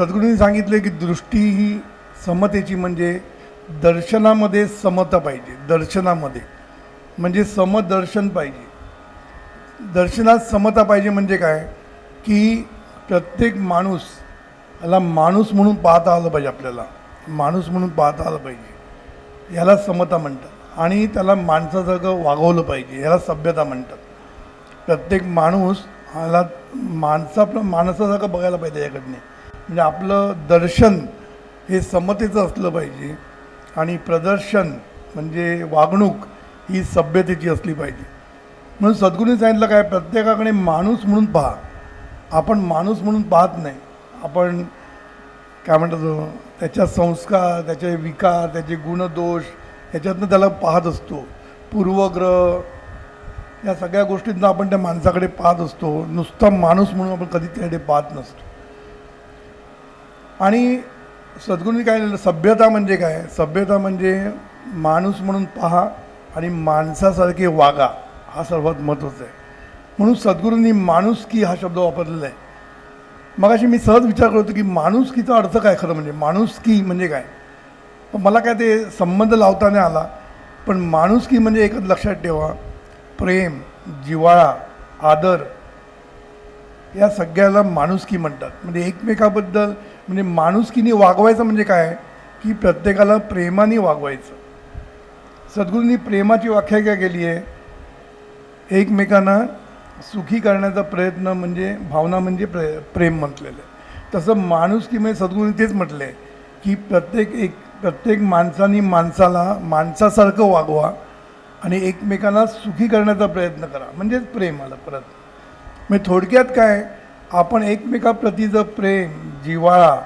सद्गुरूंनी सांगितले की दृष्टी ही समतेची म्हणजे दर्शनामध्ये समता पाहिजे. दर्शनामध्ये म्हणजे समदर्शन पाहिजे. दर्शनात समता पाहिजे म्हणजे काय की प्रत्येक माणूस याला माणूस म्हणून पाहता आलं पाहिजे. आपल्याला माणूस म्हणून पाहता आलं पाहिजे. याला समता म्हणतात. आणि त्याला माणसासारखं वागवलं पाहिजे. याला सभ्यता म्हणतात. प्रत्येक माणूस ह्याला माणसासारखं बघायला पाहिजे याकडने. म्हणजे आपलं दर्शन हे समतेचं असलं पाहिजे आणि प्रदर्शन म्हणजे वागणूक ही सभ्यतेची असली पाहिजे. म्हणून सद्गुरूंनी सांगितलं काय, प्रत्येकाकडे माणूस म्हणून पहा. आपण माणूस म्हणून पाहत नाही. आपण काय म्हणतो त्याच्या संस्कार, त्याचे विकार, त्याचे गुणदोष ह्याच्यातनं त्याला पाहत असतो. पूर्वग्रह या सगळ्या गोष्टींना आपण त्या माणसाकडे पाहत असतो. नुसता माणूस म्हणून आपण कधी त्याकडे पाहत नसतो. आणि सद्गुरूंनी काय लिहिलं, सभ्यता म्हणजे काय, सभ्यता म्हणजे माणूस म्हणून पहा आणि माणसासारखे वागा. हा सर्वात महत्त्वाचा आहे. म्हणून सद्गुरूंनी माणुसकी हा शब्द वापरलेला आहे. मगाशी मी सहज विचार करतो की माणुसकीचा अर्थ काय खरं म्हणजे माणुसकी म्हणजे काय. पण मला काय ते संबंध लावता नाही आला. पण माणुसकी म्हणजे एकच लक्षात ठेवा, प्रेम, जिव्हाळा, आदर या सगळ्याला माणुसकी म्हणतात. म्हणजे एकमेकाबद्दल म्हणजे माणुसकीने वागवायचं म्हणजे काय की प्रत्येकाला प्रेमाने वागवायचं. सद्गुरूंनी प्रेमाची व्याख्या काय केली आहे, एकमेकांना सुखी करण्याचा प्रयत्न म्हणजे भावना म्हणजे प्रेम म्हटलेलं आहे. तसं माणुसकीमध्ये सद्गुरूंनी तेच म्हटलं आहे की प्रत्येक माणसाने माणसासारखं वागवा आणि एकमेकांना सुखी करण्याचा प्रयत्न करा म्हणजेच प्रेम आलं परत. म्हणजे थोडक्यात काय, आपण एकमेकाप्रती जर प्रेम, जिव्हाळा,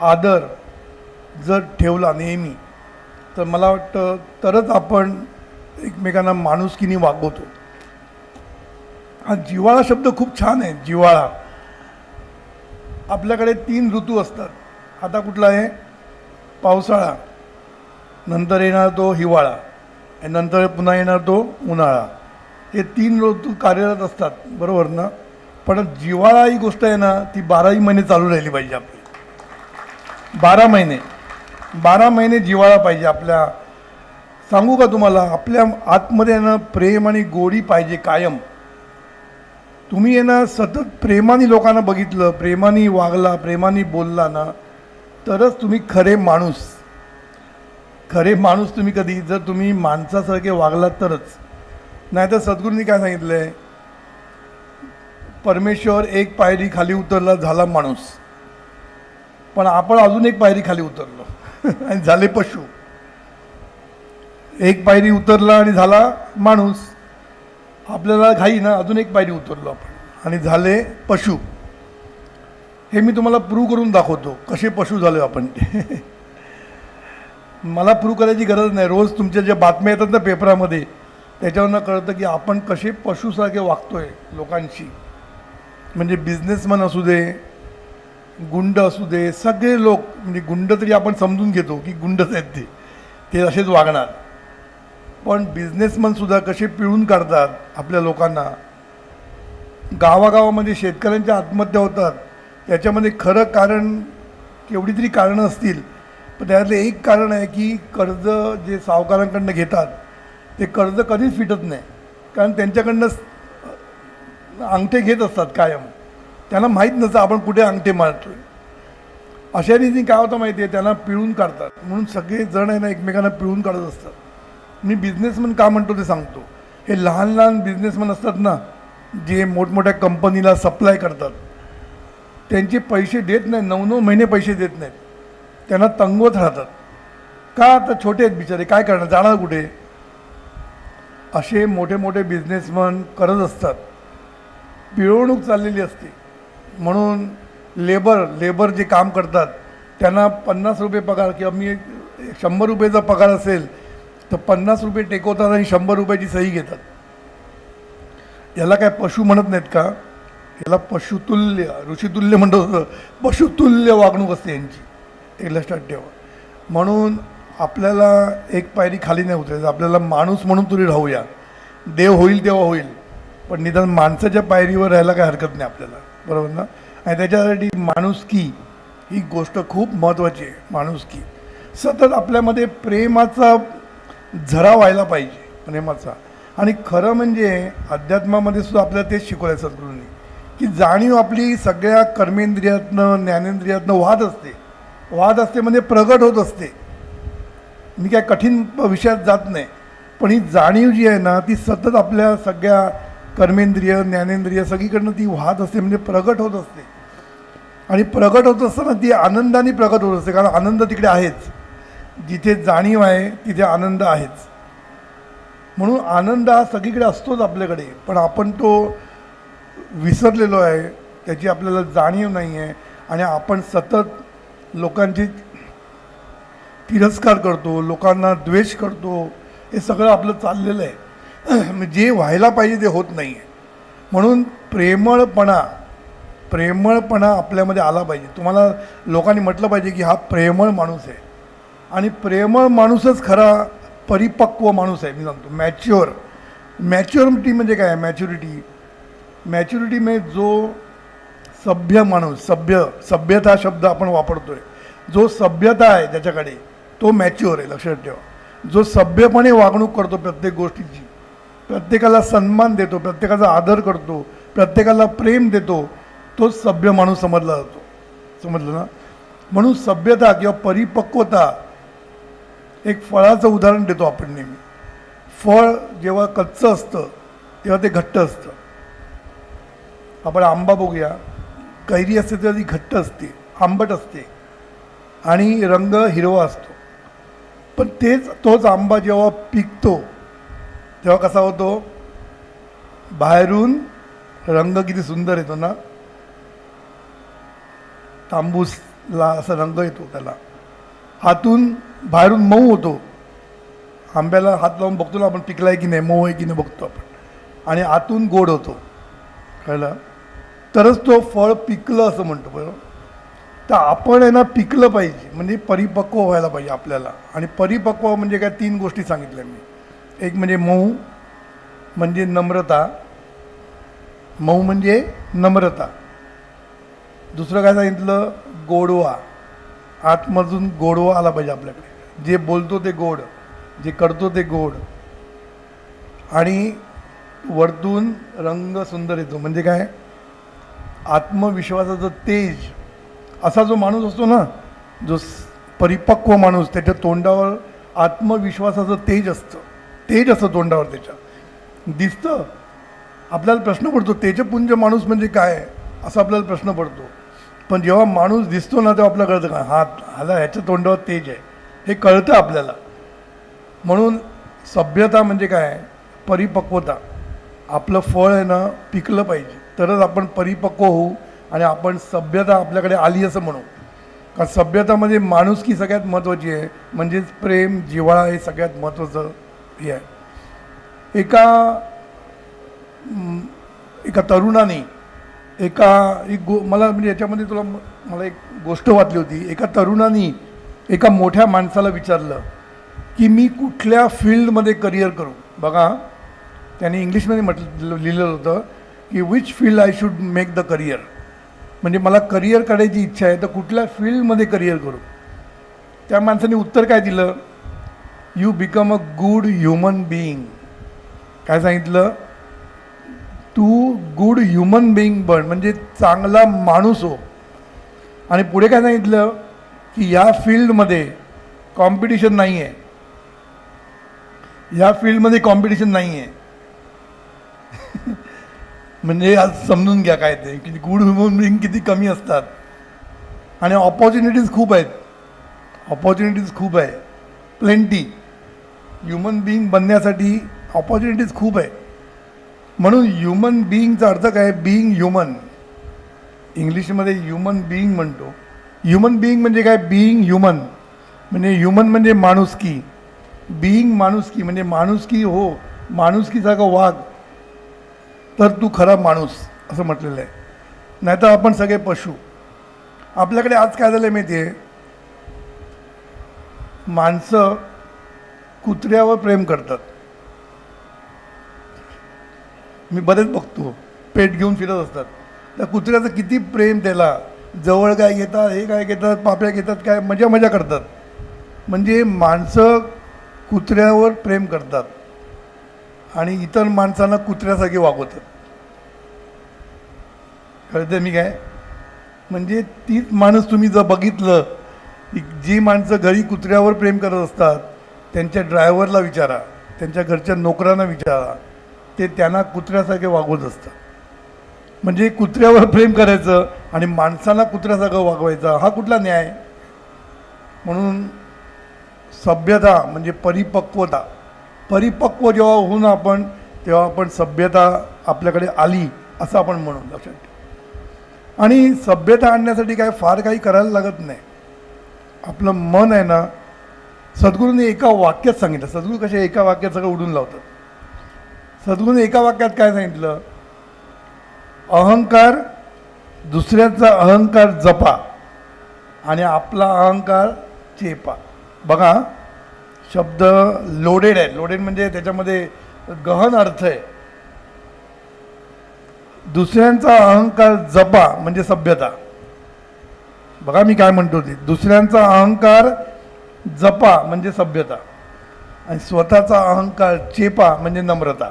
आदर जर ठेवला नेहमी तर मला वाटतं तरच आपण एकमेकांना माणुसकीने वागवतो. हा जिव्हाळा शब्द खूप छान आहे. जिव्हाळा, आपल्याकडे 3 ऋतू असतात. आता कुठला आहे, पावसाळा, नंतर येणार तो हिवाळा आणि नंतर पुन्हा येणार तो उन्हाळा. हे 3 ऋतू कार्यरत असतात बरोबर ना. पण जिव्हाळा ही गोष्ट आहे ना ती 12ही महिने चालू राहिली पाहिजे आपली. 12 महिने जिव्हाळा पाहिजे आपल्या. सांगू का तुम्हाला, आपल्या आतमध्ये ना प्रेम आणि गोडी पाहिजे कायम. तुम्ही आहे ना सतत प्रेमाने लोकांना बघितलं, प्रेमाने वागला, प्रेमाने बोलला ना तरच तुम्ही खरे माणूस तुम्ही कधी जर तुम्ही माणसासारखे वागलात तरच. नाहीतर सद्गुरूंनी काय सांगितलं आहे, परमेश्वर एक पायरी खाली उतरला झाला माणूस, पण आपण अजून एक पायरी खाली उतरलो आणि झाले पशु. एक पायरी उतरला आणि झाला माणूस, आपल्याला घाई ना अजून एक पायरी उतरलो आपण आणि झाले पशु. हे मी तुम्हाला प्रूव्ह करून दाखवतो कसे पशु झाले आपण. मला प्रूव्ह करायची गरज नाही. रोज तुमच्या ज्या बातम्या येतात ना पेपरामध्ये त्याच्यावरनं कळतं की आपण कसे पशुसारखे वागतोय लोकांशी. म्हणजे बिझनेसमॅन असू दे, गुंड असू दे, सगळे लोक म्हणजे गुंड तरी आपण समजून घेतो की गुंडच आहेत ते असेच वागणार. पण बिझनेसमॅनसुद्धा कसे पिळून काढतात आपल्या लोकांना. गावागावामध्ये शेतकऱ्यांच्या आत्महत्या होतात. त्याच्यामध्ये खरं कारण केवढी तरी कारणं असतील, पण त्यातलं एक कारण आहे की कर्ज जे सावकारांकडनं घेतात ते कर्ज कधीच फिटत नाही. कारण त्यांच्याकडनं अंगठे घेत असतात कायम. त्यांना माहीत नसतं आपण कुठे अंगठे मारतो आहे. अशा रीतीने काय होतं माहिती आहे, त्यांना पिळून काढतात. म्हणून सगळे जण आहे ना एकमेकांना पिळून काढत असतात. मी बिझनेसमन का म्हणतो ते सांगतो. हे लहान लहान बिझनेसमन असतात ना जे मोठमोठ्या कंपनीला सप्लाय करतात, त्यांचे पैसे देत नाहीत, 9-9 महिने पैसे देत नाहीत. त्यांना तंगवत राहतात. का, तर छोटे आहेत बिचारे, काय करणार, जाणार कुठे. असे मोठे मोठे बिझनेसमन करत असतात. पिळवणूक चाललेली असते. म्हणून लेबर जे काम करतात त्यांना 50 रुपये पगार किंवा मी 100 रुपयेचा पगार असेल तर 50 रुपये टेकवतात आणि 100 रुपयाची सही घेतात. याला काय पशु म्हणत नाहीत का, याला पशुतुल्य, ऋषितुल्य म्हणतो. पशुतुल्य वागणूक असते यांची, एक लक्षात ठेवा. म्हणून आपल्याला एक पायरी खाली नाही उतरायचं. आपल्याला माणूस म्हणून तरी राहूया. देव होईल तेव्हा होईल, पण निदान माणसाच्या पायरीवर राहायला काय हरकत नाही आपल्याला, बरोबर ना. आणि त्याच्यासाठी माणुसकी ही गोष्ट खूप महत्त्वाची आहे. माणुसकी सतत आपल्यामध्ये प्रेमाचा झरा व्हायला पाहिजे, प्रेमाचा. आणि खरं म्हणजे अध्यात्मामध्ये सुद्धा आपल्याला तेच शिकवलं सद्गुरूंनी, की जाणीव आपली सगळ्या कर्मेंद्रियातनं ज्ञानेंद्रियातनं वाद असते म्हणजे प्रगट होत असते. मी काय कठीण विषयात जात नाही, पण ही जाणीव जी आहे ना ती सतत आपल्या सगळ्या कर्मेंद्रिय ज्ञानेंद्रिय सगळीकडनं ती वाहत असते, म्हणजे प्रगट होत असते. आणि प्रगट होत असताना ती आनंदाने प्रगट होत असते, कारण आनंद तिकडे आहेच. जिथे जाणीव आहे तिथे आनंद आहेच. म्हणून आनंद हा सगळीकडे असतोच आपल्याकडे, पण आपण तो विसरलेलो आहे, त्याची आपल्याला जाणीव नाही आहे. आणि आपण सतत लोकांची तिरस्कार करतो, लोकांना द्वेष करतो, हे सगळं आपलं चाललेलं आहे. जे व्हायला पाहिजे ते होत नाही आहे. म्हणून प्रेमळपणा आपल्यामध्ये आला पाहिजे. तुम्हाला लोकांनी म्हटलं पाहिजे की हा प्रेमळ माणूस आहे. आणि प्रेमळ माणूसच खरा परिपक्व माणूस आहे. मी सांगतो मॅच्युरिटी म्हणजे काय? मॅच्युरिटी म्हणजे जो सभ्य माणूस, सभ्यता शब्द आपण वापरतोय, जो सभ्यता आहे ज्याच्याकडे, तो मॅच्युअर आहे. लक्षात ठेवा. जो सभ्यपणे वागणूक करतो प्रत्येक गोष्टीची, प्रत्येकाला सन्मान देतो, प्रत्येकाचा आदर करतो, प्रत्येकाला प्रेम देतो, तोच सभ्य माणूस समजला जातो. समजलं ना? म्हणून सभ्यता किंवा परिपक्वता, एक फळाचं उदाहरण देतो आपण नेहमी. फळ जेव्हा कच्चं असतं तेव्हा ते घट्ट असतं. आपण आंबा बघूया, कैरी असते तेव्हा ती घट्ट असते, आंबट असते आणि रंग हिरवा असतो. पण तोच आंबा जेव्हा पिकतो तेव्हा कसा होतो? बाहेरून रंग किती सुंदर येतो ना, तांबूसला असा रंग येतो त्याला. बाहेरून मऊ होतो. आंब्याला हात लावून बघतो ना आपण, पिकला आहे की नाही, मऊ आहे की नाही बघतो आपण, आणि आतून गोड होतो. कळलं? तरच तो फळ पिकलं असं म्हणतो. बरोबर? तर आपण आहे ना पिकलं पाहिजे, म्हणजे परिपक्व व्हायला पाहिजे आपल्याला. आणि परिपक्व म्हणजे काय? 3 गोष्टी सांगितल्या मी. एक म्हणजे मऊ म्हणजे नम्रता. दुसरं काय सांगितलं? गोडवा. आतमधून गोडवा आला पाहिजे आपल्याकडे. जे बोलतो ते गोड, जे करतो ते गोड, आणि वरतून रंग सुंदर येतो. म्हणजे काय? आत्मविश्वासाचं तेज. असा जो माणूस असतो ना, जो परिपक्व माणूस, त्याच्या तोंडावर आत्मविश्वासाचं तेज असतं तोंडावर, त्याच्या दिसतं. आपल्याला प्रश्न पडतो तेजपुंज माणूस म्हणजे काय, असा आपल्याला प्रश्न पडतो. पण जेव्हा माणूस दिसतो ना तेव्हा आपल्याला कळतं का ह्याच्या तोंडावर तेज आहे, हे कळतं आपल्याला. म्हणून सभ्यता म्हणजे काय? परिपक्वता. आपलं फळ आहे ना पिकलं पाहिजे, तरच आपण परिपक्व होऊ आणि आपण सभ्यता आपल्याकडे आली असं म्हणू. कारण सभ्यतामध्ये माणुसकी सगळ्यात महत्त्वाची आहे, म्हणजेच प्रेम, जिव्हाळा हे सगळ्यात महत्त्वाचं हे आहे. एका तरुणाने मला म्हणजे याच्यामध्ये मला एक गोष्ट वाचली होती. एका तरुणाने एका मोठ्या माणसाला विचारलं की मी कुठल्या फील्डमध्ये करिअर करू. बघा, त्याने इंग्लिशमध्ये लिहिलेलं होतं की which field I should make the career. म्हणजे मला करिअर करायची इच्छा आहे, तर कुठल्या फील्डमध्ये करिअर करू. त्या माणसाने उत्तर काय दिलं? You become a good human being. काय सांगितलं? तू गुड ह्युमन बिईंग बन, म्हणजे चांगला माणूस हो. आणि पुढे काय सांगितलं की या फील्डमध्ये कॉम्पिटिशन नाही आहे. या फील्डमध्ये कॉम्पिटिशन नाही आहे. म्हणजे आज समजून घ्या काय ते, की गुड ह्युमन बिईंग किती कमी असतात. आणि ऑपॉर्च्युनिटीज खूप आहे, प्लेंटी. ह्युमन बिईंग बनण्यासाठी ऑपॉर्च्युनिटीज खूप आहे. म्हणून ह्युमन बिईंगचा अर्थ काय? Being human. इंग्लिशमध्ये ह्युमन बिईंग म्हणतो. ह्युमन बिईंग म्हणजे काय? बिईंग ह्युमन म्हणजे ह्युमन म्हणजे माणुसकी, बिईंग माणुसकी म्हणजे माणुसकी हो, माणुसकीसारखा वाघ, तर तू खरा माणूस असं म्हटलेलं आहे. नाहीतर आपण सगळे पशु. आपल्याकडे आज काय झालं माहिती आहे? माणसं कुत्र्यावर प्रेम करतात. मी बरेच बघतो, पेट घेऊन फिरत असतात. त्या कुत्र्याचं किती प्रेम त्याला, जवळ काय घेतात, हे काय घेतात, पाप्या घेतात, काय मजा मजा करतात. म्हणजे माणसं कुत्र्यावर प्रेम करतात आणि इतर माणसांना कुत्र्यासारखे वागवतात. कळते मी काय? म्हणजे तीच माणूस तुम्ही जर बघितलं, जी माणसं घरी कुत्र्यावर प्रेम करत असतात त्यांच्या ड्रायव्हरला विचारा, त्यांच्या घरच्या नोकरांना विचारा, ते त्यांना कुत्र्यासारखे वागवत असतात. म्हणजे कुत्र्यावर प्रेम करायचं आणि माणसाला कुत्र्यासारखं वागवायचं, हा कुठला न्याय? म्हणून सभ्यता म्हणजे परिपक्वता. परिपक्व जेव्हा होऊन आपण, तेव्हा आपण सभ्यता आपल्याकडे आली असं आपण म्हणू, लक्षात ठेवा. आणि सभ्यता आणण्यासाठी काय फार काही करायला लागत नाही. आपलं मन आहे ना, सद्गुरूंनी एका वाक्यात सांगितलं. सद्गुरू कसे एका वाक्यात सगळं उडून लावतात. सद्गुरूंनी एका वाक्यात काय सांगितलं? अहंकार, दुसऱ्याचा अहंकार जपा आणि आपला अहंकार चेपा. बघा, शब्द लोडेड आहे. लोडेड म्हणजे त्याच्यामध्ये गहन अर्थ आहे. दुसऱ्यांचा अहंकार जपा म्हणजे सभ्यता. बघा मी काय म्हणतो ते, दुसऱ्यांचा अहंकार जपा म्हणजे सभ्यता आणि स्वतःचा अहंकार चेपा म्हणजे नम्रता.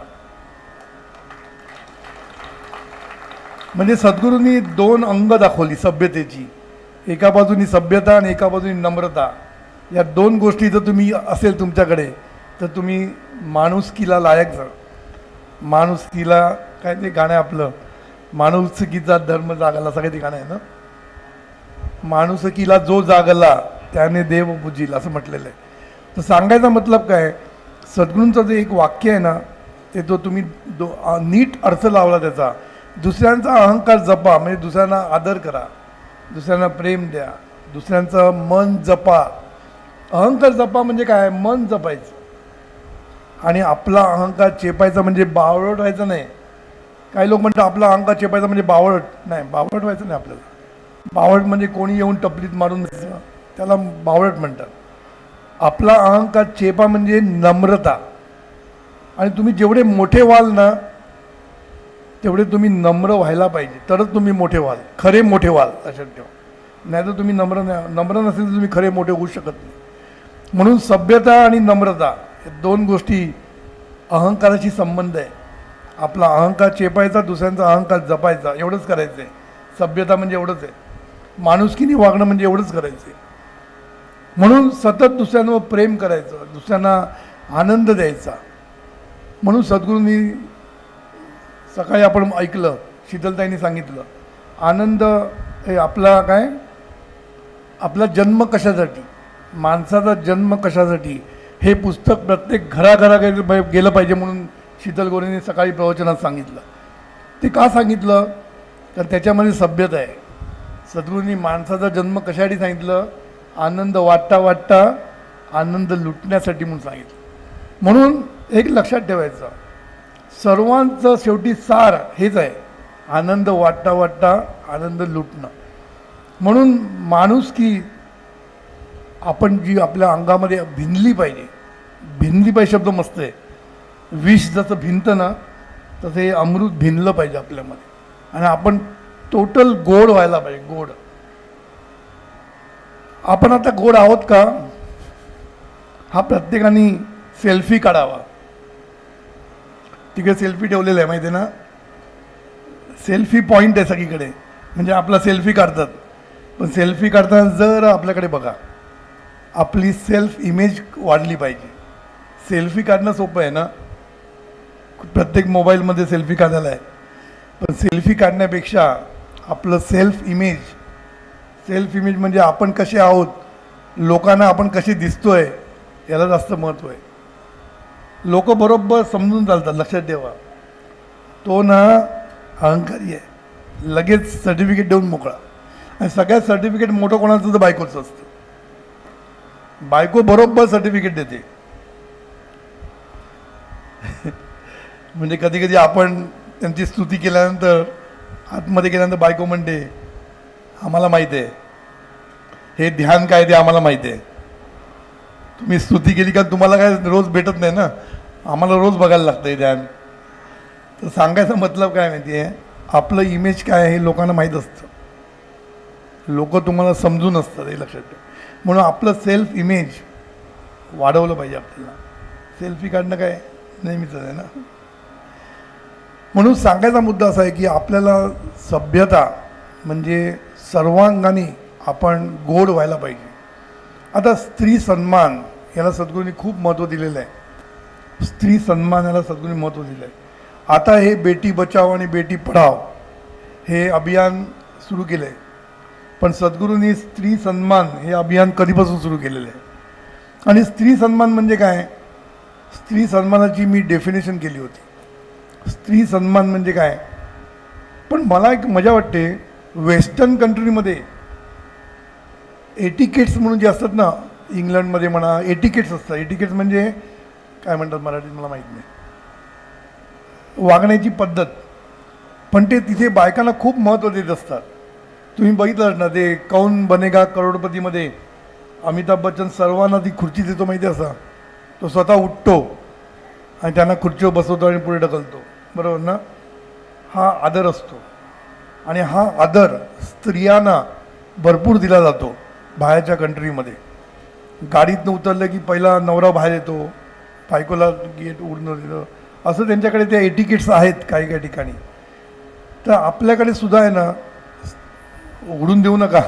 म्हणजे सद्गुरूंनी दोन अंग दाखवली सभ्यतेची. एका बाजूनी सभ्यता आणि एका बाजूनी नम्रता. या दोन गोष्टी जर तुम्ही असेल तुमच्याकडे तर तुम्ही माणुसकीला लायक जा. माणुसकीला काय ते गाणं आपलं, माणुसकीचा धर्म जागला, सगळे ते गाणं आहे ना. माणुसकीला जो जागला त्याने देव बुजील असं म्हटलेलं आहे. तर सांगायचा मतलब काय, सद्गुरूंचं जे एक वाक्य आहे ना, ते तो तुम्ही नीट अर्थ लावला त्याचा. दुसऱ्यांचा अहंकार जपा म्हणजे दुसऱ्यांना आदर करा, दुसऱ्यांना प्रेम द्या, दुसऱ्यांचं मन जपा. अहंकार जपा म्हणजे काय, मन जपायचं आणि आपला अहंकार चेपायचा म्हणजे बावळट व्हायचं नाही. काही लोक म्हणतात आपला अहंकार चेपायचा म्हणजे बावळट. नाही, बावळट व्हायचं नाही आपल्याला. बावळट म्हणजे कोणी येऊन टपलीत मारून द्यायचं, त्याला बावळट म्हणतात. आपला अहंकार चेपा म्हणजे नम्रता. आणि तुम्ही जेवढे मोठे व्हाल ना तेवढे तुम्ही नम्र व्हायला पाहिजे, तरच तुम्ही मोठे व्हाल, खरे मोठे व्हाल, लक्षात ठेवा. नाही तर तुम्ही नम्र नसेल तर तुम्ही खरे मोठे होऊ शकत नाही. म्हणून सभ्यता आणि नम्रता या दोन गोष्टी अहंकाराशी संबंध आहे. आपला अहंकार चेपायचा, दुसऱ्यांचा अहंकार जपायचा, एवढंच करायचं आहे. सभ्यता म्हणजे एवढंच आहे. माणुसकीने वागणं म्हणजे एवढंच करायचं आहे. म्हणून सतत दुसऱ्यांवर प्रेम करायचं, दुसऱ्यांना आनंद द्यायचा. म्हणून सद्गुरूंनी सकाळी आपण ऐकलं, शीतलताईंनी सांगितलं, आनंद हे आपला काय, आपला जन्म कशासाठी, माणसाचा जन्म कशासाठी, हे पुस्तक प्रत्येक घराघराकडे गेलं पाहिजे म्हणून शीतल गोरेंनी सकाळी प्रवचनात सांगितलं. ते का सांगितलं तर त्याच्यामध्ये सभ्यता आहे. सद्गुरूंनी माणसाचा जन्म कशासाठी सांगितलं, आनंद वाटता वाटता आनंद लुटण्यासाठी म्हणून सांगितलं. म्हणून एक लक्षात ठेवायचं, सर्वांचं शेवटी सार हेच आहे, आनंद वाटता वाटता आनंद लुटणं. म्हणून माणुसकी आपण जी आपल्या अंगामध्ये भिनली पाहिजे. भिनली पाहिजे शब्द मस्त आहे. विष जसं भिनतं ना तसं हे अमृत भिनलं पाहिजे आपल्यामध्ये आणि आपण टोटल गोड व्हायला पाहिजे. गोड. आपण आता गोड आहोत का, हा प्रत्येकाने सेल्फी काढावा. तिकडे सेल्फी ठेवलेलं आहे माहिती आहे ना, सेल्फी पॉईंट आहे सगळीकडे. म्हणजे आपला सेल्फी काढतात, पण सेल्फी काढताना जर आपल्याकडे बघा, आपली सेल्फ इमेज वाढली पाहिजे. सेल्फी काढणं सोपं आहे ना, प्रत्येक मोबाईलमध्ये सेल्फी काढायला आहे, पण सेल्फी काढण्यापेक्षा आपलं सेल्फ इमेज म्हणजे आपण कसे आहोत, लोकांना आपण कसे दिसतोय, याला जास्त महत्त्व आहे. लोक बरोबर समजून चालतात, लक्षात ठेवा. तो ना अहंकारी आहे, लगेच सर्टिफिकेट देऊन मोकळा. आणि सगळ्यात सर्टिफिकेट मोठं कोणाचं तर बायकोचं असतं. बायको बरोबर सर्टिफिकेट देते. म्हणजे कधी कधी आपण त्यांची स्तुती केल्यानंतर आतमध्ये गेल्यानंतर बायको म्हणते, आम्हाला माहिती आहे हे ध्यान काय ते आम्हाला माहिती आहे. तुम्ही स्तुती केली का तुम्हाला काय रोज भेटत नाही ना, आम्हाला रोज बघायला लागतं हे ध्यान. तर सांगायचा मतलब काय माहिती आहे, आपलं इमेज काय आहे हे लोकांना माहीत असतं. लोक तुम्हाला समजून असतात हे लक्षात ठेवा. म्हणून आपलं सेल्फ इमेज वाढवलं पाहिजे. आपल्याला सेल्फी काढणं काय नेहमीच आहे ना. म्हणून सांगायचा मुद्दा असा आहे की आपल्याला सभ्यता म्हणजे सर्वांगाने आपण गोड व्हायला पाहिजे. आता स्त्री सन्मान याला सद्गुरूंनी खूप महत्त्व दिलेलं आहे. स्त्री सन्मान याला सद्गुरूंनी महत्त्व दिलं आहे. आता हे बेटी बचाव आणि बेटी पढाव हे अभियान सुरू केलं आहे, पण सद्गुरूंनी स्त्री सन्मान हे अभियान कधीपासून सुरू केलेलं आहे. आणि स्त्री सन्मान म्हणजे काय, स्त्री सन्मानाची मी डेफिनेशन केली होती. स्त्री सन्मान म्हणजे काय, पण मला एक मजा वाटते वेस्टर्न कंट्रीमध्ये एटिकेट्स म्हणून जे असतात ना, इंग्लंडमध्ये म्हणा एटिकेट्स असतात. एटिकेट्स म्हणजे काय म्हणतात मराठीत मला माहीत नाही, वागण्याची पद्धत, पण ते तिथे बायकांना खूप महत्त्व देत असतात. तुम्ही बघितलं ना ते कौन बनेगा करोडपतीमध्ये अमिताभ बच्चन सर्वांना ती खुर्ची देतो माहिती असा, तो स्वतः उठतो आणि त्यांना खुर्चीवर बसवतो आणि पुढे ढकलतो, बरोबर ना. हा आदर असतो आणि हा आदर स्त्रियांना भरपूर दिला जातो बाहेरच्या कंट्रीमध्ये. गाडीतनं उतरलं की पहिला नवरा बाहेर येतो, बायकोला गेट उघडून देतो, असं त्यांच्याकडे ते एटिकेट्स आहेत काही काही ठिकाणी. तर आपल्याकडे सुद्धा आहे ना, उघडून देऊ नका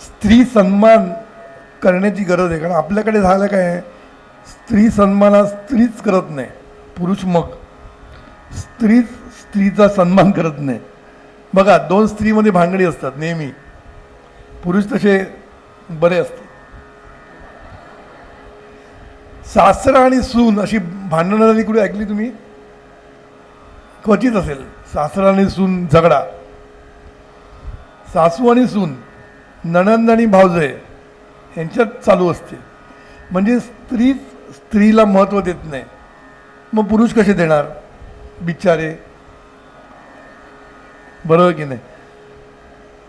स्त्री सन्मान करण्याची गरज आहे. कारण आपल्याकडे झालं काय, स्त्री सन्मान स्त्रीच करत नाही, पुरुष मग स्त्रीच स्त्रीचा सन्मान करत नाही. बघा दोन स्त्रीमध्ये भांगडी असतात नेहमी, पुरुष तसे बरे असतात. सासरा आणि सून अशी भांडणं झाली कुठे ऐकली तुम्ही, क्वचित असेल. सासरा आणि सून झगडा, सासू आणि सून, नणंद आणि भावजय यांच्यात चालू असते. म्हणजे स्त्री स्त्रीला महत्त्व देत नाही, मग पुरुष कसे देणार बिचारे, बरोबर की नाही.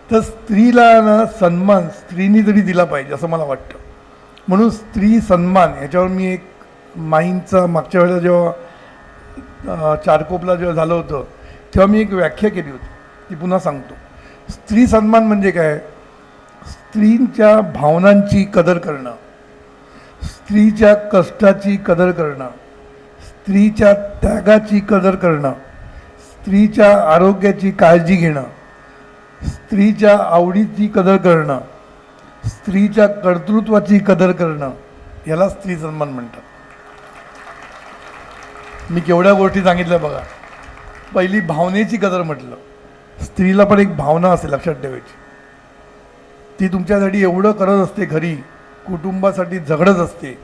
तर स्त्रीला ना सन्मान स्त्रीनी तरी दिला पाहिजे असं मला वाटतं. म्हणून स्त्री सन्मान याच्यावर मी एक माईंचा मागच्या वेळेला जेव्हा चारकोपला जेव्हा झालं होतं तेव्हा मी एक व्याख्या केली होती, ती पुन्हा सांगतो. स्त्री सन्मान म्हणजे काय, स्त्रीच्या भावनांची कदर करणं, स्त्रीच्या कष्टाची कदर करणं, स्त्रीच्या त्यागाची कदर करणं, स्त्रीच्या आरोग्याची काळजी घेणं, स्त्रीच्या आवडीची कदर करणं, स्त्रीच्या कर्तृत्वाची कदर करणं, याला स्त्री सन्मान म्हणतात. मी केवढ्या गोष्टी सांगितल्या बघा. पहिली भावनेची कदर म्हटलं, स्त्रीला पण एक भावना असते लक्षात ठेवायची. ती तुमच्यासाठी एवढं करत असते, घरी कुटुंबासाठी झगडत असते,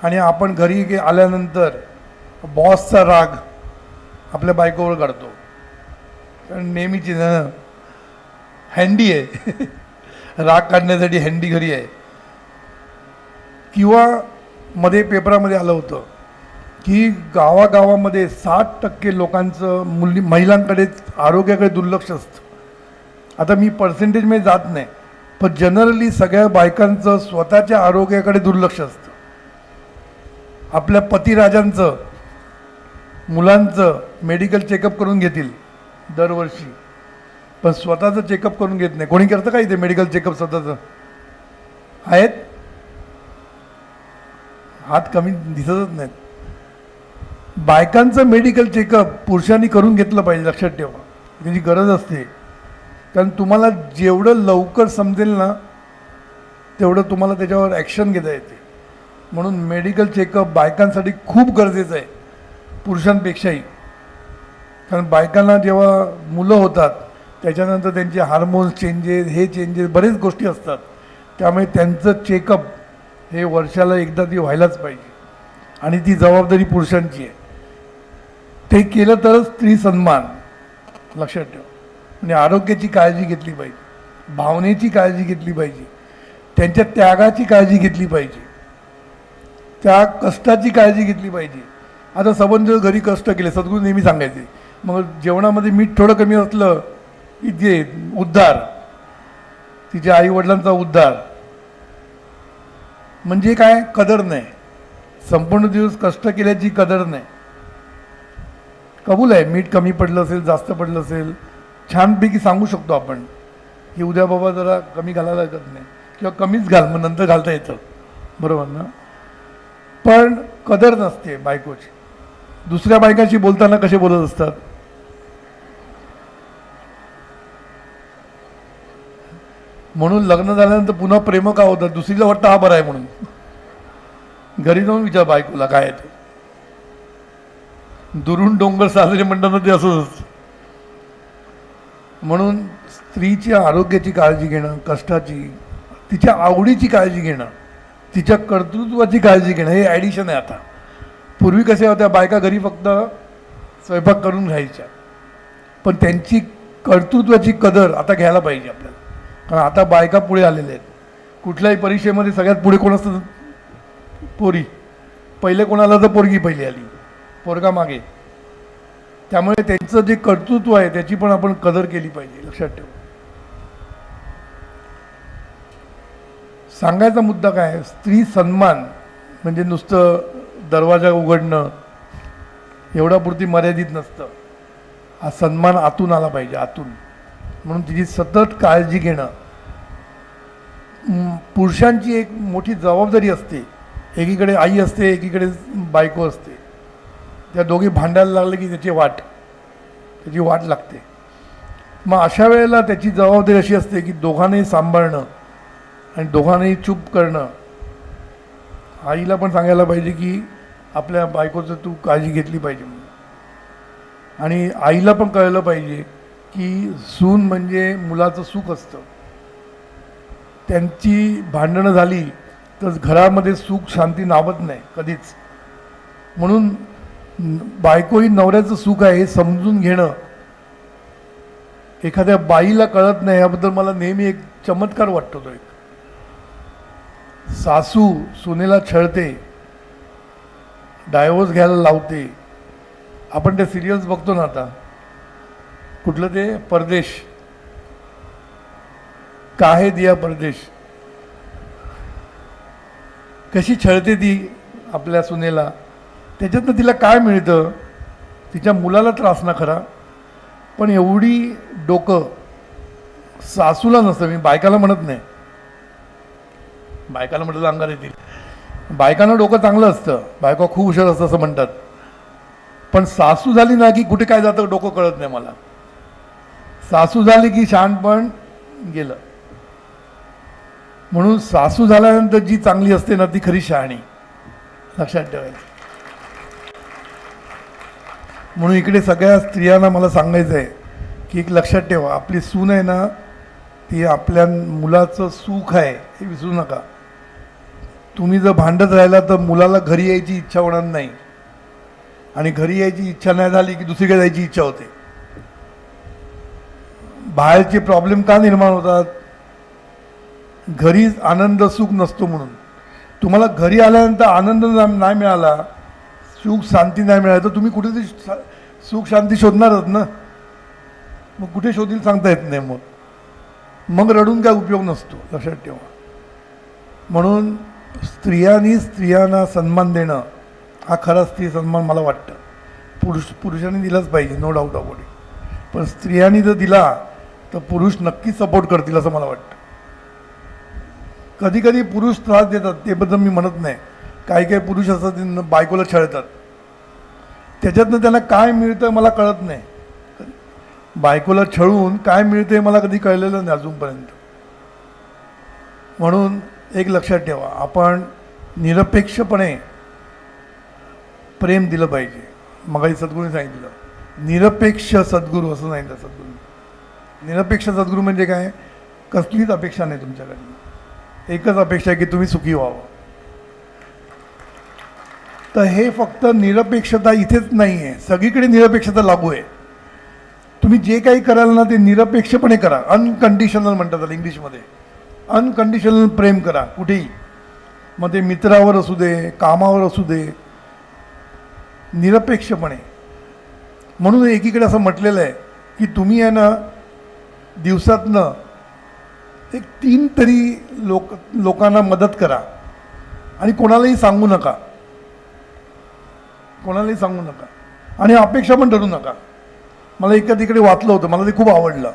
आणि आपण घरी आल्यानंतर बॉसचा राग आपल्या बायकोवर काढतो, कारण नेहमीची हँडी आहे राग काढण्यासाठी हँडी घरी आहे. किंवा मध्ये पेपरामध्ये आलं होतं की गावागावामध्ये 60% लोकांचं महिलांकडे आरोग्याकडे दुर्लक्ष असतं. आता मी पर्सेंटेजमध्ये जात नाही, पण जनरली सगळ्या बायकांचं स्वतःच्या आरोग्याकडे दुर्लक्ष असतं. आपल्या पतिराजांचं मुलांचं मेडिकल चेकअप करून घेतील दरवर्षी, पण स्वतःचं चेकअप करून घेत नाही. कोणी करतं का इथे मेडिकल चेकअप स्वतःचं? आहेत हात कमी दिसतच नाहीत. बायकांचं मेडिकल चेकअप पुरुषांनी करून घेतलं पाहिजे, लक्षात ठेवा, त्याची गरज असते. कारण तुम्हाला जेवढं लवकर समजेल ना तेवढं तुम्हाला त्याच्यावर ॲक्शन घेता येते. म्हणून मेडिकल चेकअप बायकांसाठी खूप गरजेचं आहे पुरुषांपेक्षाही. कारण बायकांना जेव्हा मुलं होतात त्याच्यानंतर त्यांचे हार्मोन्स चेंजेस, हे चेंजेस, बरेच गोष्टी असतात. त्यामुळे त्यांचं चेकअप हे वर्षाला एकदा ती व्हायलाच पाहिजे, आणि ती जबाबदारी पुरुषांची आहे. ते केलं तरच स्त्री सन्मान, लक्षात ठेवा. म्हणजे आरोग्याची काळजी घेतली पाहिजे, भावनेची काळजी घेतली पाहिजे, त्यांच्या त्यागाची काळजी घेतली पाहिजे, त्या कष्टाची काळजी घेतली पाहिजे. आता सबंध घरी कष्ट केले, सद्गुरू नेहमी सांगायचे, मग जेवणामध्ये मीठ थोडं कमी असलं की जे उद्धार, तिच्या आईवडिलांचा उद्धार. म्हणजे काय, कदर नाही, संपूर्ण दिवस कष्ट केल्याची कदर नाही. कबूल आहे, मीठ कमी पडलं असेल, जास्त पडलं असेल, छानपैकी सांगू शकतो आपण की उद्या बाबा जरा कमी घालायला लागत नाही किंवा कमीच घाल, मग नंतर घालता येतं, बरोबर ना. पण कदर नसते बायकोची. दुसऱ्या बायकाशी बोलताना कसे बोलत असतात, म्हणून लग्न झाल्यानंतर पुन्हा प्रेम का होतं, दुसरीला वाटतं हा बरा आहे म्हणून. घरी जाऊन विचार बायकोला काय आहे ते. दुरून डोंगर साजरे म्हणताना ते असंच असतं. म्हणून स्त्रीच्या आरोग्याची काळजी घेणं, कष्टाची, तिच्या आवडीची काळजी घेणं, तिच्या कर्तृत्वाची काळजी घेणं हे ॲडिशन आहे आता. पूर्वी कसे होत्या बायका घरी फक्त स्वयंपाक करून घ्यायच्या, पण त्यांची कर्तृत्वाची कदर आता घ्यायला पाहिजे आपल्याला. कारण आता बायका पुढे आलेल्या आहेत. कुठल्याही परीक्षेमध्ये सगळ्यात पुढे कोण असतं, पोरी. पहिले कोणाला तर पोरगी पहिली आली, पोरगा मागे. त्यामुळे त्यांचं जे कर्तृत्व आहे त्याची पण आपण कदर केली पाहिजे, लक्षात ठेवा. सांगायचा मुद्दा काय, स्त्री सन्मान म्हणजे नुसतं दरवाजा उघडणं एवढ्यापुरती मर्यादित नसतं. हा सन्मान आतून आला पाहिजे, आतून. म्हणून तिची सतत काळजी घेणं. पुरुषांची एक मोठी जबाबदारी असते. एकीकडे आई असते, एकीकडे बायको असते. त्या दोघी भांडायला लागले की त्याची वाट लागते. मग अशा वेळेला त्याची जबाबदारी अशी असते की दोघांनाही सांभाळणं आणि दोघांनाही चूप करणं. आईला पण सांगायला पाहिजे की आपल्या बायकोचं तू काळजी घेतली पाहिजे म्हणून. आणि आईला पण कळलं पाहिजे की सून म्हणजे मुलाचं सुख असतं. त्यांची भांडणं झाली तर घरामध्ये सुख शांती नावत नाही कधीच. म्हणून बायको ही नवऱ्याचं सुख आहे हे समजून घेणं एखाद्या बाईला कळत नाही. याबद्दल मला नेहमी एक चमत्कार वाटतो. तो एक सासू सुनेला छळते, डायव्होर्स घ्यायला लावते. आपण ते सिरियल्स बघतो ना आता, कुठलं ते परदेश, काहे दिया परदेश, कशी छळते ती आपल्या सुनेला. त्याच्यातनं तिला काय मिळतं, तिच्या मुलाला त्रास ना खरा, पण एवढी डोकं सासूला नसतं. मी बायकाला म्हणत नाही, बायकाला म्हटलं अंगार येतील. बायकांना डोकं चांगलं असतं, बायका खूप हुशार असतं असं म्हणतात. पण सासू झाली ना की कुठे काय जातं डोकं कळत नाही मला. सासू झाली की शहाणपण गेलं. म्हणून सासू झाल्यानंतर जी चांगली असते ना ती खरी शहाणी, लक्षात ठेवायचं. म्हणून इकडे सगळ्या स्त्रियांना मला सांगायचं आहे की एक लक्षात ठेवा, आपली सून आहे ना ती आपल्या मुलाचं सुख आहे हे विसरू नका. तुम्ही जर भांडत राहिला तर मुलाला घरी यायची इच्छा होणार नाही, आणि घरी यायची इच्छा नाही झाली की दुसरीकडे जायची इच्छा होते. बाहेरचे प्रॉब्लेम का निर्माण होतात, घरी आनंद सुख नसतो म्हणून. तुम्हाला घरी आल्यानंतर आनंद नाही मिळाला, सुख शांती नाही मिळाली तर तुम्ही कुठेतरी सुख शांती शोधणारच ना. मग कुठे शोधील सांगता येत नाही. मग रडून काय उपयोग नसतो, लक्षात ठेवा. म्हणून स्त्रियांना सन्मान देणं हा खरा स्त्री सन्मान मला वाटतं. पुरुषांनी दिलाच पाहिजे, नो डाऊट अबाउट इट. पण स्त्रियांनी जर दिला तर पुरुष नक्की सपोर्ट करतील असं मला वाटतं. कधी कधी पुरुष त्रास देतात, ते बद्दल मी म्हणत नाही. काही काही पुरुष असतात बायकोला छळतात, त्याच्यातनं त्यांना काय मिळतं मला कळत नाही. बायकोला छळून काय मिळते मला कधी कळलेलं नाही अजूनपर्यंत. म्हणून एक लक्षात ठेवा, आपण निरपेक्षपणे प्रेम दिलं पाहिजे. मगाही सद्गुरूने सांगितलं, निरपेक्ष सद्गुरू असं सांगितलं सद्गुरू. निरपेक्ष सद्गुरू म्हणजे काय, कसलीच अपेक्षा नाही तुमच्याकडे, एकच अपेक्षा आहे की तुम्ही सुखी व्हावं. तर हे फक्त निरपेक्षता इथेच नाही आहे, सगळीकडे निरपेक्षता लागू आहे. तुम्ही जे काही कराल ना ते निरपेक्षपणे करा. अनकंडिशनल म्हणतात त्याला इंग्लिशमध्ये. अनकंडिशनल प्रेम करा कुठेही, मग ते मित्रावर असू दे, कामावर असू दे, निरपेक्षपणे. म्हणून एकीकडे असं म्हटलेलं आहे की तुम्ही आहे ना दिवसातनं एक 3 तरी लोकांना मदत करा आणि कोणालाही सांगू नका. आणि अपेक्षा पण धरू नका. मला एका तिकडे वाचलं होतं, मला ते खूप आवडलं.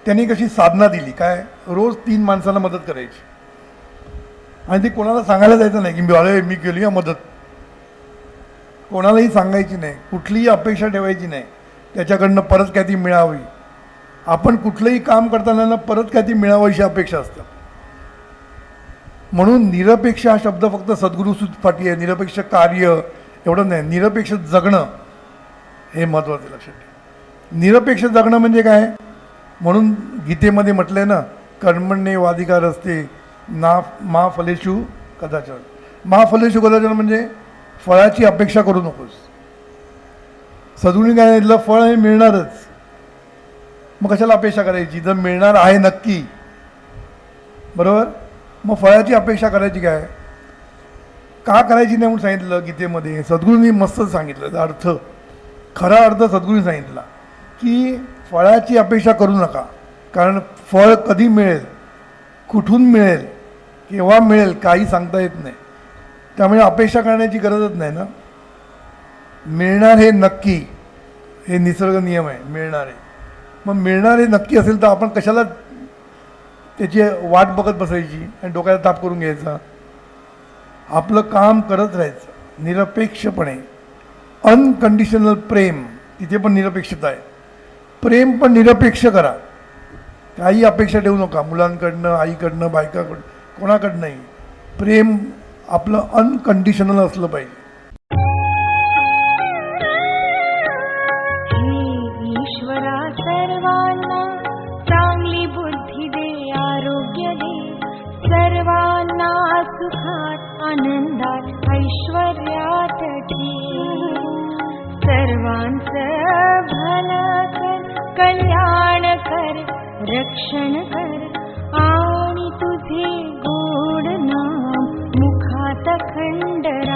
त्यांनी कशी साधना दिली, काय रोज 3 माणसांना मदत करायची आणि ती कोणाला सांगायला जायचं नाही की अरे मी केली या मदत. कोणालाही सांगायची नाही, कुठलीही अपेक्षा ठेवायची नाही त्याच्याकडनं परत काय ती मिळावी. आपण कुठलंही काम करताना परत काय ती मिळावं अशी अपेक्षा असतं. म्हणून निरपेक्ष हा शब्द फक्त सद्गुरूसाठी आहे. निरपेक्ष कार्य एवढं नाही, निरपेक्ष जगणं हे महत्त्वाचं लक्षात ठेवा. निरपेक्ष जगणं म्हणजे काय, म्हणून गीतेमध्ये म्हटलंय ना, कर्मण्येवाधिकार असते ना मा फलेषु कदाचन. मा फलेषु कदाचन म्हणजे फळाची अपेक्षा करू नकोस. सद्गुरूंनी काय सांगितलं, फळ हे मिळणारच, मग कशाला अपेक्षा करायची, जर मिळणार आहे नक्की बरोबर, मग फळाची अपेक्षा करायची काय, का करायची नाही म्हणून सांगितलं गीतेमध्ये. सद्गुरूंनी मस्त सांगितलं अर्थ, खरा अर्थ सद्गुरूंनी सांगितला की फळाची अपेक्षा करू नका, कारण फळ कधी मिळेल, कुठून मिळेल, केव्हा मिळेल काही सांगता येत नाही. त्यामुळे अपेक्षा करण्याची गरजच नाही ना. मिळणार हे नक्की, हे निसर्ग नियम आहे, मिळणार आहे. मग मिळणार हे नक्की असेल तर आपण कशाला त्याची वाट बघत बसायची आणि डोक्याला ताप करून घ्यायचा. आपलं काम करत राहायचं निरपेक्षपणे. अनकंडिशनल प्रेम, तिथे पण निरपेक्षता आहे. प्रेम पण निरपेक्ष करा, काही अपेक्षा ठेवू नका मुलांकडनं, आईकडनं, बायकाकडनं, कोणाकडनंही. प्रेम आपलं अनकंडिशनल असलं पाहिजे. ईश्वरा सर्वांना चांगली बुद्धी दे, आरोग्य दे, सर्वांना सुखात आनंदात ऐश्वर्यात ठेव. सर्वांचं भलं कर, कल्याण कर, रक्षण कर आणि तुझे गोड नाम मुखात खंडरा.